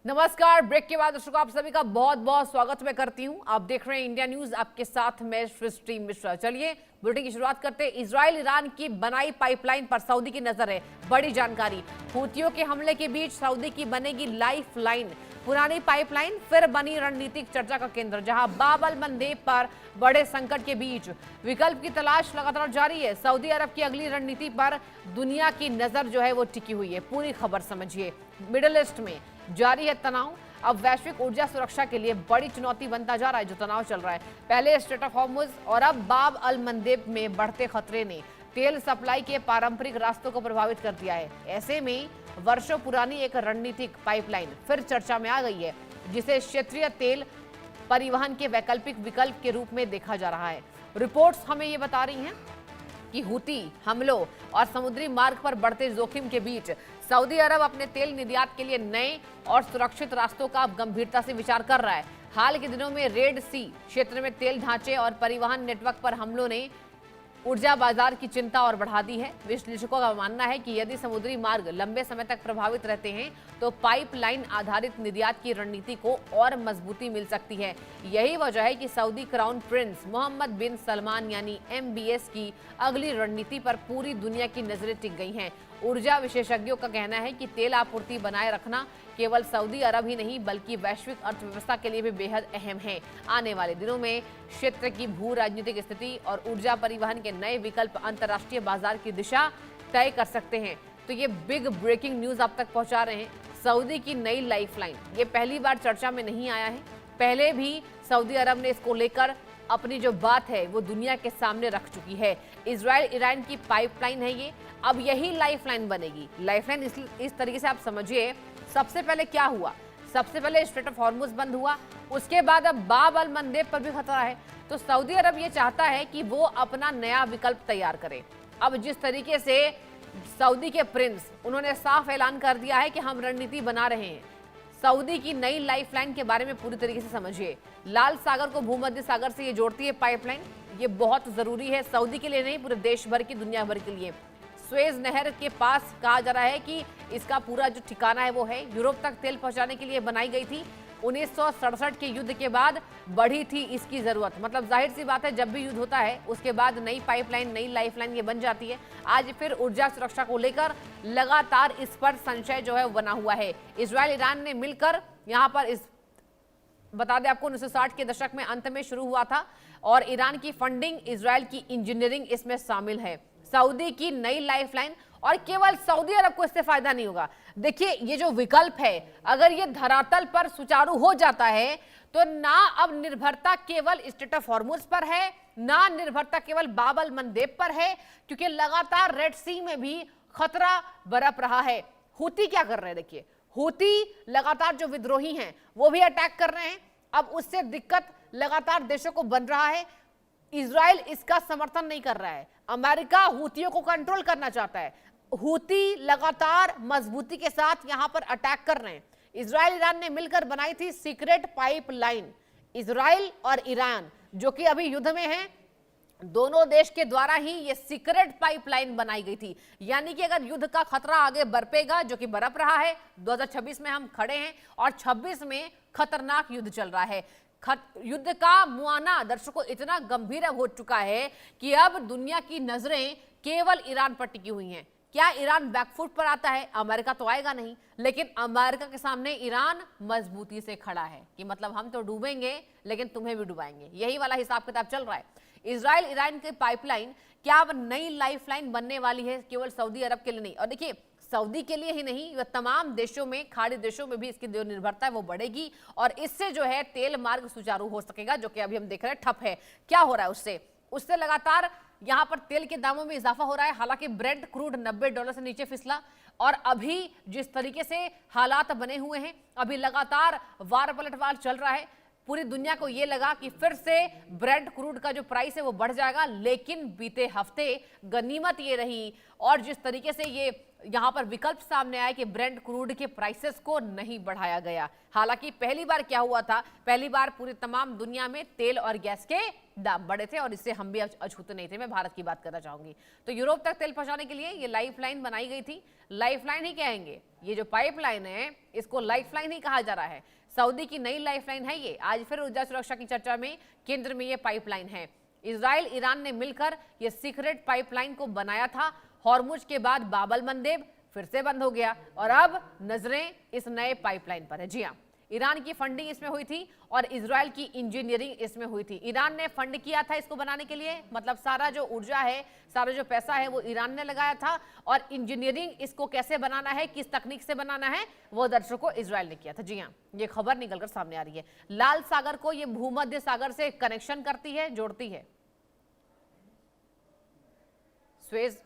नमस्कार। ब्रेक के बाद दर्शकों आप सभी का बहुत बहुत स्वागत मैं करती हूं। आप देख रहे हैं इंडिया न्यूज, आपके साथ मैं सृष्टि मिश्रा। चलिए बुलेटिन की शुरुआत करते हैं। इजराइल ईरान की बनाई पाइपलाइन पर सऊदी की नजर है। बड़ी जानकारी, हूथियों के हमले के बीच सऊदी की बनेगी लाइफ लाइन। पुरानी पाइपलाइन फिर बनी रणनीतिक चर्चा का केंद्र, जहां बाब अल मंदेब पर बड़े संकट के बीच विकल्प की तलाश लगातार जारी है। सऊदी अरब की अगली रणनीति पर दुनिया की नजर जो है वो टिकी हुई है। पूरी खबर समझिए। मिडिल ईस्ट में जारी है तनाव। अब वैश्विक ऊर्जा सुरक्षा के लिए बड़ी चुनौती बनता जा रहा है जो तनाव चल रहा है। पहले स्ट्रेट ऑफ हॉर्मुज और अब बाब अल मंदेब में बढ़ते खतरे ने तेल सप्लाई के पारंपरिक रास्तों को प्रभावित कर दिया है। ऐसे में वर्षों पुरानी एक रणनीतिक पाइपलाइन फिर चर्चा में आ गई है, जिसे क्षेत्रीय तेल परिवहन के वैकल्पिक विकल्प के रूप में देखा जा रहा है। रिपोर्ट्स हमें ये बता रही हैं कि हूती हमलों और समुद्री मार्ग पर बढ़ते जोखिम के बीच सऊदी अरब अपने तेल निर्यात के लिए नए और सुरक्षित रास्तों का गंभीरता से विचार कर रहा है। हाल के दिनों में रेड सी क्षेत्र में तेल ढांचे और परिवहन नेटवर्क पर हमलों ने ऊर्जा बाजार की चिंता और बढ़ा दी है। विश्लेषकों का मानना है कि यदि समुद्री मार्ग लंबे समय तक प्रभावित रहते हैं तो पाइपलाइन आधारित निर्यात की रणनीति को और मजबूती मिल सकती है। यही वजह है कि सऊदी क्राउन प्रिंस मोहम्मद बिन सलमान यानी MBS की अगली रणनीति पर पूरी दुनिया की नजरें टिक गई हैं। ऊर्जा विशेषज्ञों का कहना है कि तेल आपूर्ति बनाए रखना केवल सऊदी अरब ही नहीं बल्कि वैश्विक अर्थव्यवस्था के लिए भी बेहद अहम है। आने वाले दिनों में क्षेत्र की भू राजनीतिक स्थिति और ऊर्जा परिवहन के नए विकल्प अंतर्राष्ट्रीय बाजार की दिशा तय कर सकते हैं। तो ये बिग ब्रेकिंग न्यूज आप तक पहुंचा रहे हैं। सऊदी की नई लाइफलाइन ये पहली बार चर्चा में नहीं आया है। पहले भी सऊदी अरब ने इसको लेकर अपनी जो बात है वो दुनिया के सामने रख चुकी है। इजराइल ईरान की पाइपलाइन है ये, अब यही लाइफलाइन बनेगी। लाइफलाइन इस तरीके से आप समझिए। सबसे पहले क्या हुआ, सबसे पहले स्ट्रेट ऑफ हॉर्मुज बंद हुआ, उसके बाद अब बाब अल मंदेब पर भी खतरा है। तो सऊदी अरब ये चाहता है कि वो अपना नया विकल्प तैयार करे। अब जिस तरीके से सऊदी के प्रिंस उन्होंने साफ ऐलान कर दिया है कि हम रणनीति बना रहे हैं। सऊदी की नई लाइफलाइन के बारे में पूरी तरीके से समझिए। लाल सागर को भूमध्य सागर से ये जोड़ती है पाइपलाइन। ये बहुत जरूरी है सऊदी के लिए नहीं, पूरे देश भर की, दुनिया भर के लिए। स्वेज नहर के पास कहा जा रहा है कि इसका पूरा जो ठिकाना है वो है। यूरोप तक तेल पहुंचाने के लिए बनाई गई थी। 1967 के युद्ध के बाद बढ़ी थी इसकी जरूरत। मतलब जाहिर सी बात है, जब भी युद्ध होता है उसके बाद नई पाइपलाइन, नई लाइफलाइन ये बन जाती है। आज फिर ऊर्जा सुरक्षा को लेकर लगातार इस पर संशय जो है बना हुआ है। इजराइल ईरान ने मिलकर यहाँ पर इस बता दें आपको 1960 के दशक में अंत में शुरू हुआ था और ईरान की फंडिंग, इजराइल की इंजीनियरिंग इसमें शामिल है। सऊदी की नई लाइफलाइन, और केवल सऊदी अरब को इससे फायदा नहीं होगा। देखिए ये जो विकल्प है, अगर ये धरातल पर सुचारू हो जाता है तो ना अब निर्भरता केवल स्ट्रेट ऑफ हॉर्मुज पर है, ना निर्भरता केवल बाब अल मंदेब पर है, क्योंकि लगातार रेड सी में भी खतरा बरप रहा है। हूती क्या कर रहे हैं, देखिए हूती लगातार जो विद्रोही हैं वो भी अटैक कर रहे हैं। अब उससे दिक्कत लगातार देशों को बन रहा है। इजराइल इसका समर्थन नहीं कर रहा है। अमेरिका हूतियों को कंट्रोल करना चाहता है। हूती लगातार मजबूती के साथ यहां पर अटैक कर रहे हैं। इजराइल ईरान ने मिलकर बनाई थी सीक्रेट पाइपलाइन। इजराइल और ईरान जो कि अभी युद्ध में हैं, दोनों देश के द्वारा ही ये सीक्रेट पाइपलाइन बनाई गई थी। यानी कि अगर युद्ध का खतरा आगे बरपेगा, जो कि बरप रहा है, 2026 में हम खड़े हैं और 26 में खतरनाक युद्ध चल रहा है। युद्ध का मुआना दर्शकों इतना गंभीर हो चुका है कि अब दुनिया की नजरें केवल ईरान पर टिकी हुई हैं। क्या ईरान बैकफुट पर आता है? अमेरिका तो आएगा नहीं, लेकिन अमेरिका के सामने ईरान मजबूती से खड़ा है कि मतलब हम तो डूबेंगे लेकिन तुम्हें भी डुबाएंगे। यही वाला हिसाब किताब चल रहा है। इजराइल ईरान की पाइपलाइन क्या अब नई लाइफलाइन बनने वाली है, केवल सऊदी अरब के लिए नहीं। और देखिए सऊदी के लिए ही नहीं, वह तमाम देशों में, खाड़ी देशों में भी इसकी जो निर्भरता है वो बढ़ेगी और इससे जो है तेल मार्ग सुचारू हो सकेगा, जो कि अभी हम देख रहे हैं ठप है। क्या हो रहा है उससे लगातार यहां पर तेल के दामों में इजाफा हो रहा है। हालांकि ब्रेंट क्रूड $90 से नीचे फिसला और अभी जिस तरीके से हालात बने हुए हैं, अभी लगातार वार पलटवार चल रहा है। पूरी दुनिया को ये लगा कि फिर से ब्रेंट क्रूड का जो प्राइस है वो बढ़ जाएगा, लेकिन बीते हफ्ते गनीमत ये रही और जिस तरीके से ये यहां पर विकल्प सामने आया कि ब्रेंट क्रूड के प्राइसेस को नहीं बढ़ाया गया। हालांकि पहली बार क्या हुआ था, पहली बार पूरी तमाम दुनिया में तेल और गैस के दाम बढ़े थे और इससे हम भी अछूते नहीं थे। मैं भारत की बात करना चाहूंगी। तो यूरोप तक तेल पहुंचाने के लिए ये लाइफलाइन बनाई गई थी। लाइफलाइन ही कहेंगे, ये जो पाइपलाइन है इसको लाइफलाइन ही कहा जा रहा है। सऊदी की नई लाइफलाइन है ये। आज फिर ऊर्जा सुरक्षा की चर्चा में केंद्र में ये पाइपलाइन है। इजराइल ईरान ने मिलकर ये सीक्रेट पाइपलाइन को बनाया था। हॉर्मुज के बाद बाब अल मंदेब फिर से बंद हो गया और अब नजरें इस नए पाइपलाइन पर है। जी हां, ईरान की फंडिंग इसमें हुई थी और इजराइल की इंजीनियरिंग इसमें हुई थी। ईरान ने फंड किया था इसको बनाने के लिए, मतलब सारा जो ऊर्जा है, सारा जो पैसा है वो ईरान ने लगाया था और इंजीनियरिंग इसको कैसे बनाना है, किस तकनीक से बनाना है, वो दर्शकों इजराइल ने किया था। जी हां, ये खबर निकलकर सामने आ रही है। लाल सागर को ये भूमध्य सागर से कनेक्शन करती है, जोड़ती है। स्वेज